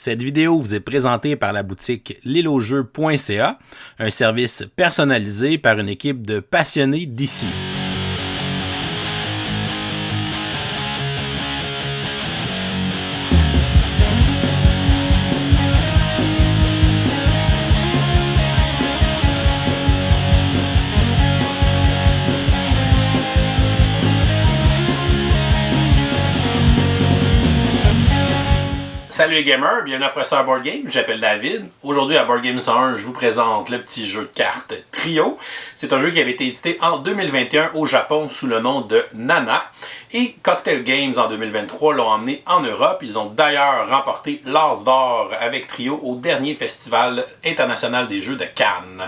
Cette vidéo vous est présentée par la boutique liloJeux.ca, un service personnalisé par une équipe de passionnés d'ici. Salut les gamers, bienvenue à Professeur Board Game, j'appelle David. Aujourd'hui à Board Game 101, je vous présente le petit jeu de cartes Trio. C'est un jeu qui avait été édité en 2021 au Japon sous le nom de Nana. Et Cocktail Games en 2023 l'ont emmené en Europe. Ils ont d'ailleurs remporté l'As d'or avec Trio au dernier festival international des jeux de Cannes.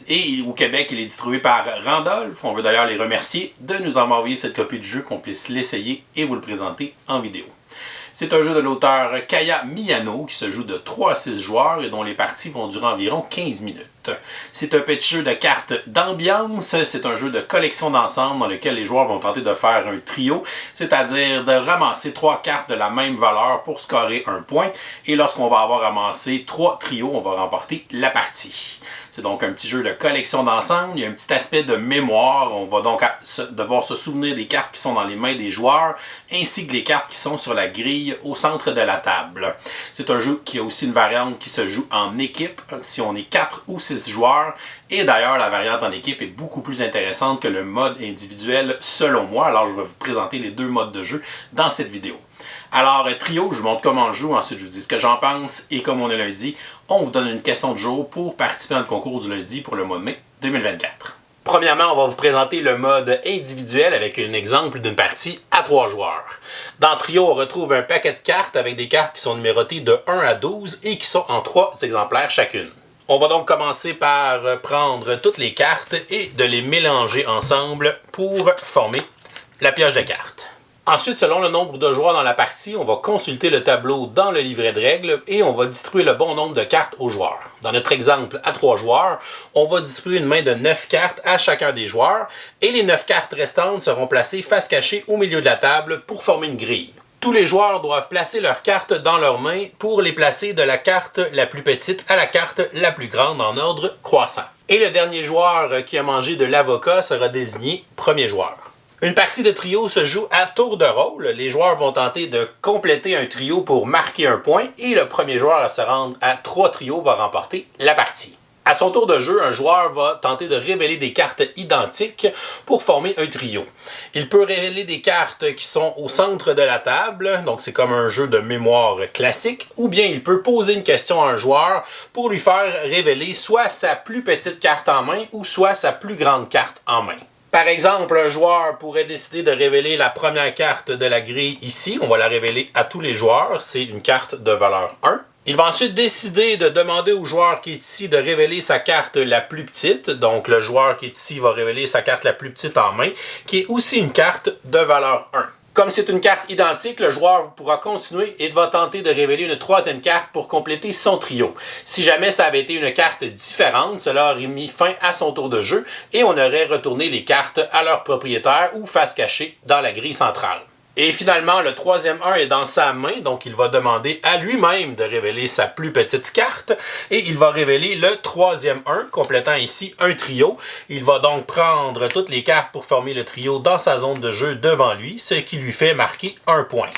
Et au Québec, il est distribué par Randolph. On veut d'ailleurs les remercier de nous avoir envoyé cette copie du jeu, qu'on puisse l'essayer et vous le présenter en vidéo. C'est un jeu de l'auteur Kaya Miyano qui se joue de 3 à 6 joueurs et dont les parties vont durer environ 15 minutes. C'est un petit jeu de cartes d'ambiance, c'est un jeu de collection d'ensemble dans lequel les joueurs vont tenter de faire un trio, c'est-à-dire de ramasser 3 cartes de la même valeur pour scorer un point. Et lorsqu'on va avoir ramassé 3 trios, on va remporter la partie. C'est donc un petit jeu de collection d'ensemble, il y a un petit aspect de mémoire, on va donc devoir se souvenir des cartes qui sont dans les mains des joueurs, ainsi que les cartes qui sont sur la grille au centre de la table. C'est un jeu qui a aussi une variante qui se joue en équipe, si on est 4 ou 6 joueurs, et d'ailleurs la variante en équipe est beaucoup plus intéressante que le mode individuel selon moi, alors je vais vous présenter les deux modes de jeu dans cette vidéo. Alors, Trio, je vous montre comment je joue, ensuite je vous dis ce que j'en pense, et comme on est lundi, on vous donne une question de jour pour participer à notre concours du lundi pour le mois de mai 2024. Premièrement, on va vous présenter le mode individuel avec un exemple d'une partie à 3 joueurs. Dans Trio, on retrouve un paquet de cartes avec des cartes qui sont numérotées de 1 à 12 et qui sont en 3 exemplaires chacune. On va donc commencer par prendre toutes les cartes et de les mélanger ensemble pour former la pioche de cartes. Ensuite, selon le nombre de joueurs dans la partie, on va consulter le tableau dans le livret de règles et on va distribuer le bon nombre de cartes aux joueurs. Dans notre exemple à 3 joueurs, on va distribuer une main de 9 cartes à chacun des joueurs et les 9 cartes restantes seront placées face cachée au milieu de la table pour former une grille. Tous les joueurs doivent placer leurs cartes dans leurs mains pour les placer de la carte la plus petite à la carte la plus grande en ordre croissant. Et le dernier joueur qui a mangé de l'avocat sera désigné premier joueur. Une partie de trio se joue à tour de rôle. Les joueurs vont tenter de compléter un trio pour marquer un point et le premier joueur à se rendre à 3 trios va remporter la partie. À son tour de jeu, un joueur va tenter de révéler des cartes identiques pour former un trio. Il peut révéler des cartes qui sont au centre de la table, donc c'est comme un jeu de mémoire classique, ou bien il peut poser une question à un joueur pour lui faire révéler soit sa plus petite carte en main ou soit sa plus grande carte en main. Par exemple, un joueur pourrait décider de révéler la première carte de la grille ici. On va la révéler à tous les joueurs. C'est une carte de valeur 1. Il va ensuite décider de demander au joueur qui est ici de révéler sa carte la plus petite. Donc, le joueur qui est ici va révéler sa carte la plus petite en main, qui est aussi une carte de valeur 1. Comme c'est une carte identique, le joueur pourra continuer et va tenter de révéler une troisième carte pour compléter son trio. Si jamais ça avait été une carte différente, cela aurait mis fin à son tour de jeu et on aurait retourné les cartes à leur propriétaire ou face cachée dans la grille centrale. Et finalement, le troisième 1 est dans sa main, donc il va demander à lui-même de révéler sa plus petite carte. Et il va révéler le troisième 1, complétant ici un trio. Il va donc prendre toutes les cartes pour former le trio dans sa zone de jeu devant lui, ce qui lui fait marquer un point.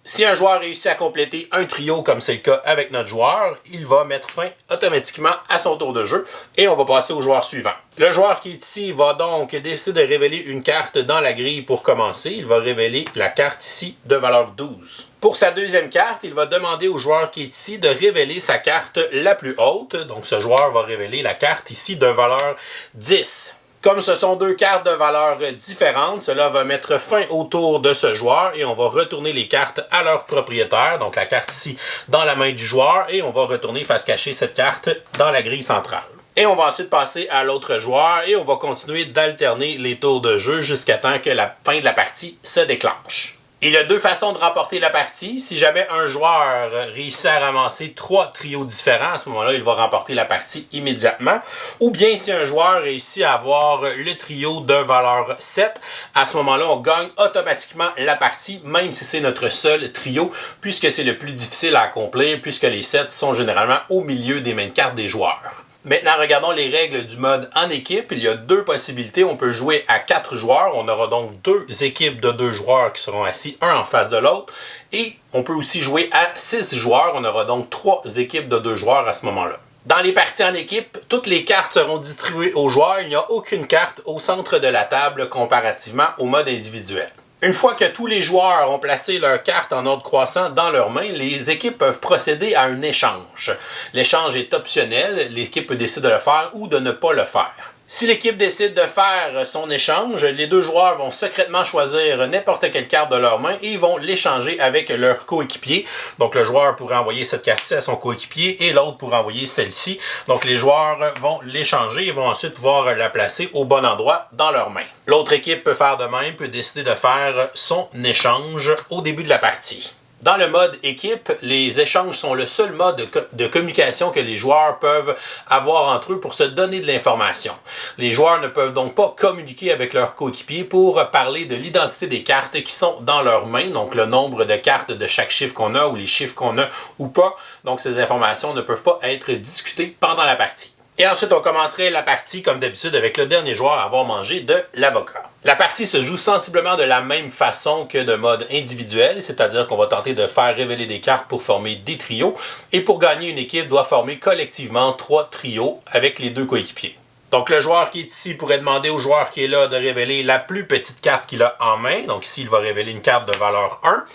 Si un joueur réussit à compléter un trio, comme c'est le cas avec notre joueur, il va mettre fin automatiquement à son tour de jeu et on va passer au joueur suivant. Le joueur qui est ici va donc décider de révéler une carte dans la grille pour commencer. Il va révéler la carte ici de valeur 12. Pour sa deuxième carte, il va demander au joueur qui est ici de révéler sa carte la plus haute. Donc ce joueur va révéler la carte ici de valeur 10. Comme ce sont deux cartes de valeur différentes, cela va mettre fin au tour de ce joueur et on va retourner les cartes à leur propriétaire. Donc la carte ici dans la main du joueur et on va retourner face cachée cette carte dans la grille centrale. Et on va ensuite passer à l'autre joueur et on va continuer d'alterner les tours de jeu jusqu'à temps que la fin de la partie se déclenche. Il y a deux façons de remporter la partie. Si jamais un joueur réussit à ramasser 3 trios différents, à ce moment-là, il va remporter la partie immédiatement. Ou bien si un joueur réussit à avoir le trio de valeur 7, à ce moment-là, on gagne automatiquement la partie, même si c'est notre seul trio, puisque c'est le plus difficile à accomplir, puisque les 7 sont généralement au milieu des mains de cartes des joueurs. Maintenant, regardons les règles du mode en équipe. Il y a 2 possibilités. On peut jouer à 4 joueurs. On aura donc 2 équipes de 2 joueurs qui seront assis un en face de l'autre. Et on peut aussi jouer à 6 joueurs. On aura donc 3 équipes de 2 joueurs à ce moment-là. Dans les parties en équipe, toutes les cartes seront distribuées aux joueurs. Il n'y a aucune carte au centre de la table comparativement au mode individuel. Une fois que tous les joueurs ont placé leurs cartes en ordre croissant dans leurs mains, les équipes peuvent procéder à un échange. L'échange est optionnel, l'équipe peut décider de le faire ou de ne pas le faire. Si l'équipe décide de faire son échange, les 2 joueurs vont secrètement choisir n'importe quelle carte de leurs mains et vont l'échanger avec leur coéquipier. Donc le joueur pourrait envoyer cette carte-ci à son coéquipier et l'autre pourrait envoyer celle-ci. Donc les joueurs vont l'échanger et vont ensuite pouvoir la placer au bon endroit dans leurs mains. L'autre équipe peut faire de même, peut décider de faire son échange au début de la partie. Dans le mode équipe, les échanges sont le seul mode de communication que les joueurs peuvent avoir entre eux pour se donner de l'information. Les joueurs ne peuvent donc pas communiquer avec leurs coéquipiers pour parler de l'identité des cartes qui sont dans leurs mains, donc le nombre de cartes de chaque chiffre qu'on a ou les chiffres qu'on a ou pas. Donc ces informations ne peuvent pas être discutées pendant la partie. Et ensuite, on commencerait la partie, comme d'habitude, avec le dernier joueur à avoir mangé de l'avocat. La partie se joue sensiblement de la même façon que de mode individuel, c'est-à-dire qu'on va tenter de faire révéler des cartes pour former des trios, et pour gagner, une équipe doit former collectivement 3 trios avec les 2 coéquipiers. Donc le joueur qui est ici pourrait demander au joueur qui est là de révéler la plus petite carte qu'il a en main, donc ici il va révéler une carte de valeur 1.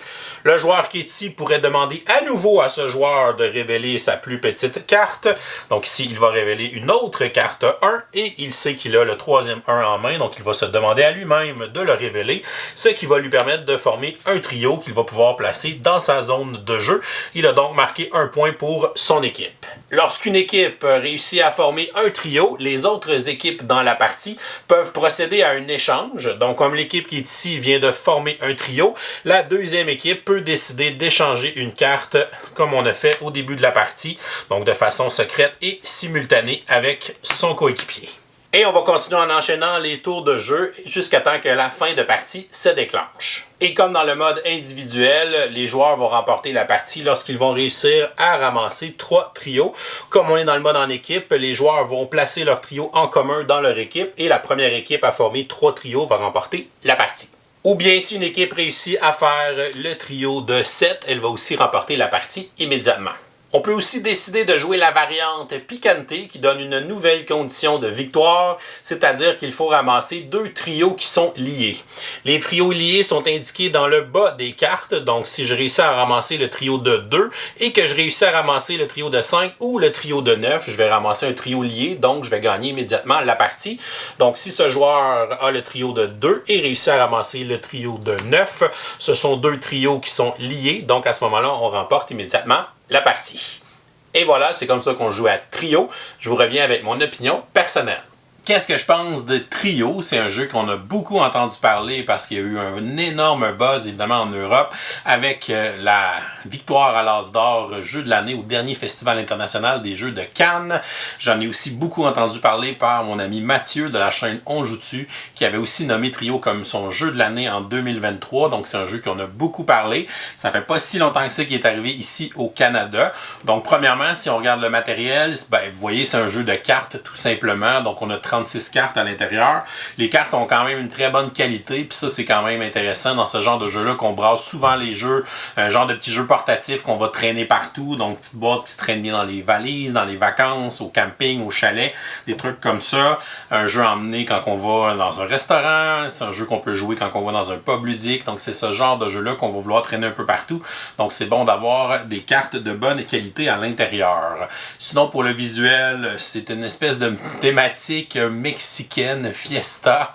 Le joueur qui est ici pourrait demander à nouveau à ce joueur de révéler sa plus petite carte. Donc ici, il va révéler une autre carte 1 et il sait qu'il a le 3e 1 en main. Donc il va se demander à lui-même de le révéler, ce qui va lui permettre de former un trio qu'il va pouvoir placer dans sa zone de jeu. Il a donc marqué 1 point pour son équipe. Lorsqu'une équipe réussit à former un trio, les autres équipes dans la partie peuvent procéder à un échange. Donc comme l'équipe qui est ici vient de former un trio, la deuxième équipe peut décider d'échanger une carte comme on a fait au début de la partie, donc de façon secrète et simultanée avec son coéquipier. Et on va continuer en enchaînant les tours de jeu jusqu'à temps que la fin de partie se déclenche. Et comme dans le mode individuel, les joueurs vont remporter la partie lorsqu'ils vont réussir à ramasser 3 trios. Comme on est dans le mode en équipe, les joueurs vont placer leurs trios en commun dans leur équipe et la première équipe à former 3 trios va remporter la partie. Ou bien si une équipe réussit à faire le trio de 7, elle va aussi remporter la partie immédiatement. On peut aussi décider de jouer la variante Picante qui donne une nouvelle condition de victoire, c'est-à-dire qu'il faut ramasser 2 trios qui sont liés. Les trios liés sont indiqués dans le bas des cartes, donc si je réussis à ramasser le trio de 2 et que je réussis à ramasser le trio de 5 ou le trio de 9, je vais ramasser un trio lié, donc je vais gagner immédiatement la partie. Donc si ce joueur a le trio de 2 et réussit à ramasser le trio de 9, ce sont 2 trios qui sont liés, donc à ce moment-là, on remporte immédiatement la partie. Et voilà, c'est comme ça qu'on joue à trio. Je vous reviens avec mon opinion personnelle. Qu'est-ce que je pense de Trio? C'est un jeu qu'on a beaucoup entendu parler parce qu'il y a eu un énorme buzz, évidemment, en Europe, avec la victoire à l'As d'Or, jeu de l'année au dernier Festival international des jeux de Cannes. J'en ai aussi beaucoup entendu parler par mon ami Mathieu de la chaîne On Joue Dessus, qui avait aussi nommé Trio comme son jeu de l'année en 2023. Donc, c'est un jeu qu'on a beaucoup parlé. Ça fait pas si longtemps que ça qu'il est arrivé ici au Canada. Donc, premièrement, si on regarde le matériel, ben, vous voyez, c'est un jeu de cartes, tout simplement. Donc, on a 36 cartes à l'intérieur. Les cartes ont quand même une très bonne qualité, puis ça, c'est quand même intéressant dans ce genre de jeu-là, qu'on brasse souvent les jeux, un genre de petits jeux portatifs qu'on va traîner partout, donc petites boîtes qui se traînent bien dans les valises, dans les vacances, au camping, au chalet, des trucs comme ça. Un jeu emmené quand on va dans un restaurant, c'est un jeu qu'on peut jouer quand on va dans un pub ludique, donc c'est ce genre de jeu-là qu'on va vouloir traîner un peu partout. Donc c'est bon d'avoir des cartes de bonne qualité à l'intérieur. Sinon, pour le visuel, c'est une espèce de thématique mexicaine Fiesta.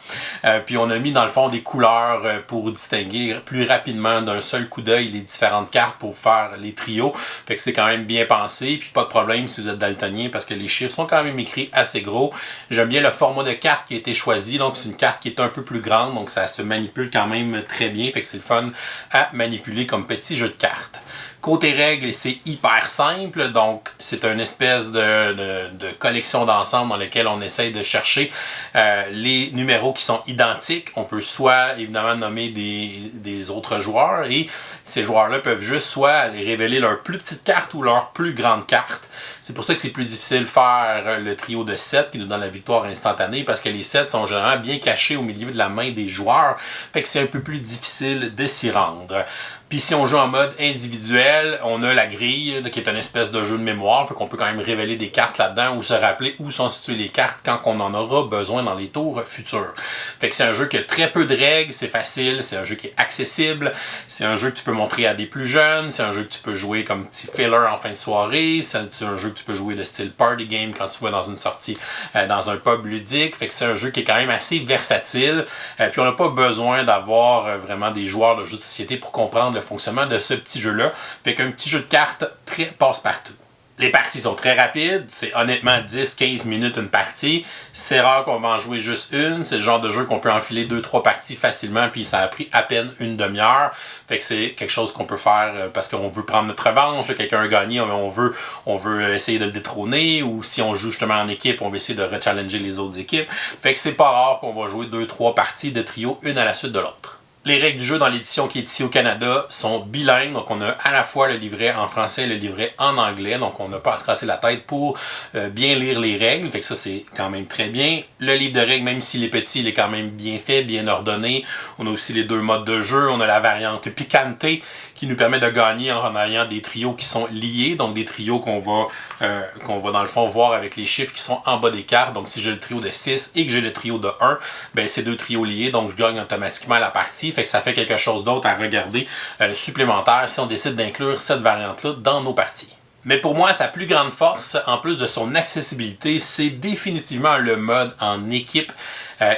Puis on a mis dans le fond des couleurs pour distinguer plus rapidement d'un seul coup d'œil les différentes cartes pour faire les trios. Fait que c'est quand même bien pensé. Puis pas de problème si vous êtes daltonien parce que les chiffres sont quand même écrits assez gros. J'aime bien le format de carte qui a été choisi. Donc c'est une carte qui est un peu plus grande. Donc ça se manipule quand même très bien. Fait que c'est le fun à manipuler comme petit jeu de cartes. Côté règles, c'est hyper simple, donc c'est une espèce de collection d'ensemble dans laquelle on essaye de chercher les numéros qui sont identiques. On peut soit évidemment nommer des autres joueurs et ces joueurs-là peuvent juste soit aller révéler leur plus petite carte ou leur plus grande carte. C'est pour ça que c'est plus difficile de faire le trio de 7 qui nous donne la victoire instantanée parce que les 7 sont généralement bien cachés au milieu de la main des joueurs. Fait que c'est un peu plus difficile de s'y rendre. Puis si on joue en mode individuel, on a la grille qui est une espèce de jeu de mémoire. Fait qu'on peut quand même révéler des cartes là-dedans ou se rappeler où sont situées les cartes quand on en aura besoin dans les tours futurs. Fait que c'est un jeu qui a très peu de règles, c'est facile, c'est un jeu qui est accessible, c'est un jeu que tu peux montrer à des plus jeunes, c'est un jeu que tu peux jouer comme petit filler en fin de soirée, c'est un jeu que tu peux jouer de style party game quand tu vas dans une sortie dans un pub ludique. Fait que c'est un jeu qui est quand même assez versatile. Puis on n'a pas besoin d'avoir vraiment des joueurs de jeux de société pour comprendre le fonctionnement de ce petit jeu-là. Fait qu'un petit jeu de cartes très passe-partout. Les parties sont très rapides, c'est honnêtement 10-15 minutes une partie. C'est rare qu'on va en jouer juste une. C'est le genre de jeu qu'on peut enfiler 2-3 parties facilement, puis ça a pris à peine une demi-heure. Fait que c'est quelque chose qu'on peut faire parce qu'on veut prendre notre revanche. Quelqu'un a gagné, on veut essayer de le détrôner, ou si on joue justement en équipe, on veut essayer de rechallenger les autres équipes. Fait que c'est pas rare qu'on va jouer 2-3 parties de trio, une à la suite de l'autre. Les règles du jeu dans l'édition qui est ici au Canada sont bilingues, donc on a à la fois le livret en français et le livret en anglais, donc on n'a pas à se casser la tête pour bien lire les règles, fait que ça c'est quand même très bien. Le livre de règles, même s'il est petit, il est quand même bien fait, bien ordonné. On a aussi les deux modes de jeu, on a la variante Picante qui nous permet de gagner en ayant des trios qui sont liés, donc des trios qu'on va dans le fond voir avec les chiffres qui sont en bas des cartes. Donc si j'ai le trio de 6 et que j'ai le trio de 1, ben c'est deux trios liés, donc je gagne automatiquement la partie. Fait que ça fait quelque chose d'autre à regarder supplémentaire si on décide d'inclure cette variante-là dans nos parties. Mais pour moi, sa plus grande force, en plus de son accessibilité, c'est définitivement le mode en équipe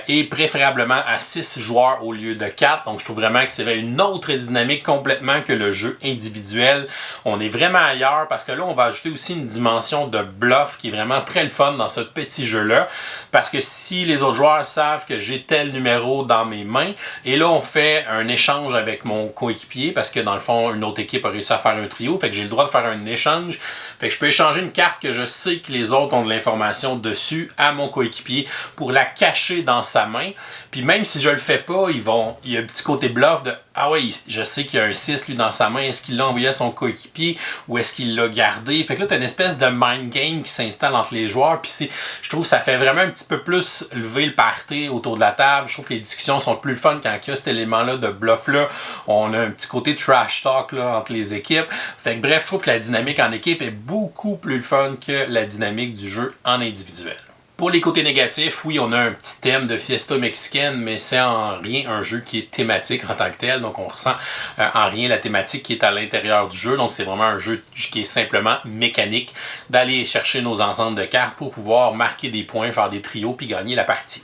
et préférablement à 6 joueurs au lieu de 4. Donc je trouve vraiment que c'est une autre dynamique complètement que le jeu individuel. On est vraiment ailleurs parce que là, on va ajouter aussi une dimension de bluff qui est vraiment très le fun dans ce petit jeu-là. Parce que si les autres joueurs savent que j'ai tel numéro dans mes mains, et là on fait un échange avec mon coéquipier, parce que dans le fond, une autre équipe a réussi à faire un trio, fait que j'ai le droit de faire un échange. Fait que je peux échanger une carte que je sais que les autres ont de l'information dessus à mon coéquipier pour la cacher dans sa main. Puis même si je le fais pas, il y a un petit côté bluff de ah oui, je sais qu'il y a un 6 lui dans sa main, est-ce qu'il l'a envoyé à son coéquipier ou est-ce qu'il l'a gardé? Fait que là, tu as une espèce de mind game qui s'installe entre les joueurs, puis je trouve que ça fait vraiment un petit peu plus lever le party autour de la table. Je trouve que les discussions sont plus fun quand il y a cet élément-là de bluff-là. On a un petit côté trash talk là, entre les équipes. Fait que bref, je trouve que la dynamique en équipe est beaucoup plus fun que la dynamique du jeu en individuel. Pour les côtés négatifs, oui, on a un petit thème de fiesta mexicaine, mais c'est en rien un jeu qui est thématique en tant que tel. Donc, on ressent en rien la thématique qui est à l'intérieur du jeu. Donc, c'est vraiment un jeu qui est simplement mécanique d'aller chercher nos ensembles de cartes pour pouvoir marquer des points, faire des trios puis gagner la partie.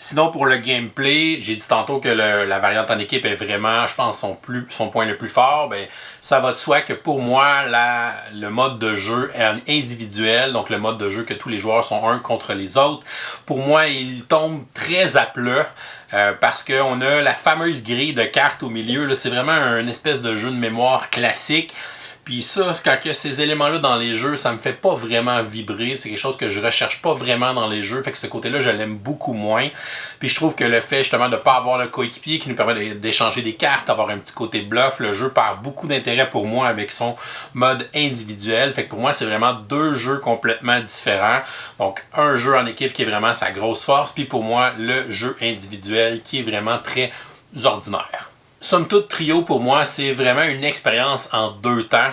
Sinon, pour le gameplay, j'ai dit tantôt que la variante en équipe est vraiment, je pense, son point le plus fort. Ben, ça va de soi que pour moi, le mode de jeu est individuel, donc le mode de jeu que tous les joueurs sont un contre les autres. Pour moi, il tombe très à plat. Parce qu'on a la fameuse grille de cartes au milieu. C'est vraiment une espèce de jeu de mémoire classique. Puis ça, quand il y a ces éléments-là dans les jeux, ça me fait pas vraiment vibrer. C'est quelque chose que je recherche pas vraiment dans les jeux. Fait que ce côté-là, je l'aime beaucoup moins. Puis je trouve que le fait justement de pas avoir le coéquipier qui nous permet d'échanger des cartes, d'avoir un petit côté bluff, le jeu perd beaucoup d'intérêt pour moi avec son mode individuel. Fait que pour moi, c'est vraiment deux jeux complètement différents. Donc un jeu en équipe qui est vraiment sa grosse force. Puis pour moi, le jeu individuel qui est vraiment très ordinaire. Somme toute, Trio, pour moi, c'est vraiment une expérience en deux temps.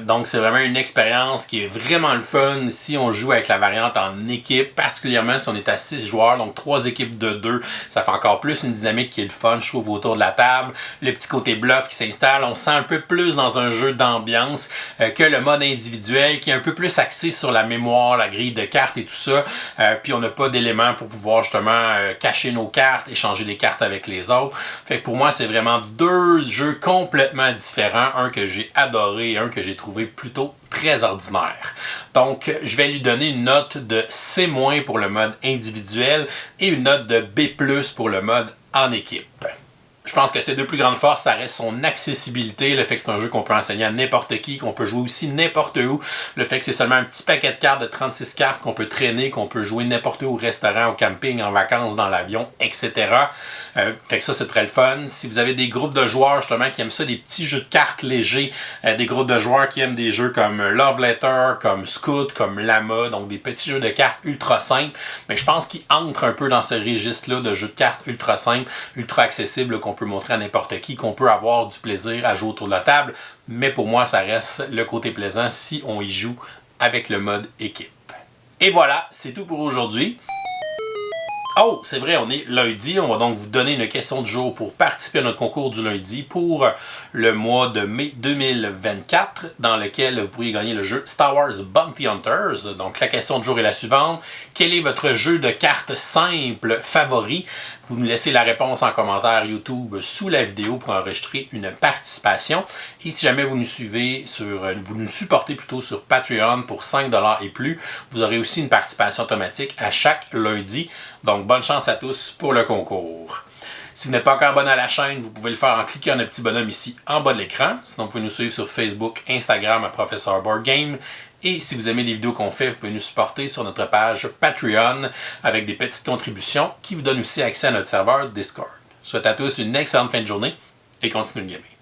Donc c'est vraiment une expérience qui est vraiment le fun si on joue avec la variante en équipe, particulièrement si on est à 6 joueurs, donc 3 équipes de 2. Ça fait encore plus une dynamique qui est le fun, je trouve, autour de la table. Le petit côté bluff qui s'installe, on se sent un peu plus dans un jeu d'ambiance que le mode individuel qui est un peu plus axé sur la mémoire, la grille de cartes et tout ça. Puis on n'a pas d'éléments pour pouvoir justement cacher nos cartes, échanger des cartes avec les autres. Fait que pour moi, c'est vraiment deux jeux complètement différents. Un que j'ai adoré et un que j'ai trouvé plutôt très ordinaire. Donc, je vais lui donner une note de C- pour le mode individuel et une note de B+ pour le mode en équipe. Je pense que ses deux plus grandes forces, ça reste son accessibilité, le fait que c'est un jeu qu'on peut enseigner à n'importe qui, qu'on peut jouer aussi n'importe où, le fait que c'est seulement un petit paquet de cartes de 36 cartes qu'on peut traîner, qu'on peut jouer n'importe où au restaurant, au camping, en vacances, dans l'avion, etc. Fait que ça, c'est très le fun. Si vous avez des groupes de joueurs, justement, qui aiment ça, des petits jeux de cartes légers, des groupes de joueurs qui aiment des jeux comme Love Letter, comme Scout, comme Lama, donc des petits jeux de cartes ultra simples, mais je pense qu'ils entrent un peu dans ce registre-là de jeux de cartes ultra simples, ultra accessibles, qu'on peut montrer à n'importe qui, qu'on peut avoir du plaisir à jouer autour de la table, mais pour moi, ça reste le côté plaisant si on y joue avec le mode équipe. Et voilà, c'est tout pour aujourd'hui. Oh, c'est vrai, on est lundi. On va donc vous donner une question du jour pour participer à notre concours du lundi pour le mois de mai 2024, dans lequel vous pourriez gagner le jeu Star Wars Bounty Hunters. Donc, la question du jour est la suivante. Quel est votre jeu de cartes simple favori? Vous nous laissez la réponse en commentaire YouTube sous la vidéo pour enregistrer une participation. Et si jamais vous nous suivez vous nous supportez plutôt sur Patreon pour 5$ et plus, vous aurez aussi une participation automatique à chaque lundi. Donc, bonne chance à tous pour le concours. Si vous n'êtes pas encore abonné à la chaîne, vous pouvez le faire en cliquant sur le petit bonhomme ici en bas de l'écran. Sinon, vous pouvez nous suivre sur Facebook, Instagram à Professeur Board Game. Et si vous aimez les vidéos qu'on fait, vous pouvez nous supporter sur notre page Patreon avec des petites contributions qui vous donnent aussi accès à notre serveur Discord. Je souhaite à tous une excellente fin de journée et continuez de gamer.